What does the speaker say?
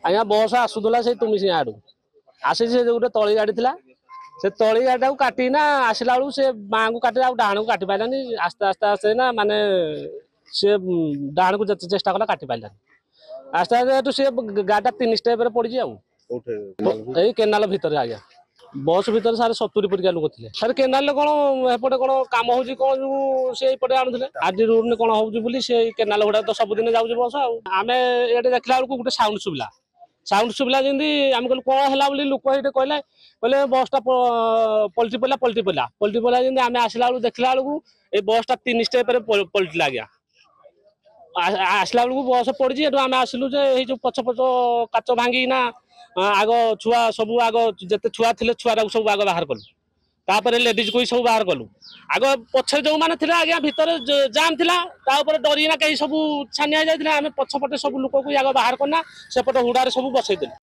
आज्ञा बस आसूला से तुम सी आड़ू आसी से गोटे तली गाड़ी थी से तली गाड़ी काटिना आसला बेलू से माँ को काटे डाण को काटि पारानी आस्ते आस्ते आस्ते ना माने सी डाण को जिते चेष्टा कला काटि पारानी आस्ते आस्ते सी गाड़ी 3 स्टेप पड़ी यही केनाल भितर आज्ञा बस भर सारे 70 परिका लोक थे सर केनाल कौन एपटे कौन कम हो से आणुले आज रूट कौन हो केनाल गुड़ा तो सबुदिन जाऊँ बस आम ये देखला बेलू गोटे साउंड शुविला जमी आम कहूँ कौन है लोक ये कहले कहले बसटा पलटि पड़ा जमी आम आसला बेलू देखला बेलू ये बसटा 3 स्टेप पलटिला आज्ञा आसला बेलू बस पड़ी आम आसलु जो पछ पछ काच भांगिना आग छुआ सब आग जिते छुआ थे छुआ सब आग बाहर कलु तापर लेडीज को सब बाहर कलु आग पछे जो मैंने थे आज्ञा भितर जाम थिला डरीना कहीं सब छानिया जाते आम पछपटे सब लोक को आग बाहर करना सेपटे हुड़ारे सब बसई देलु।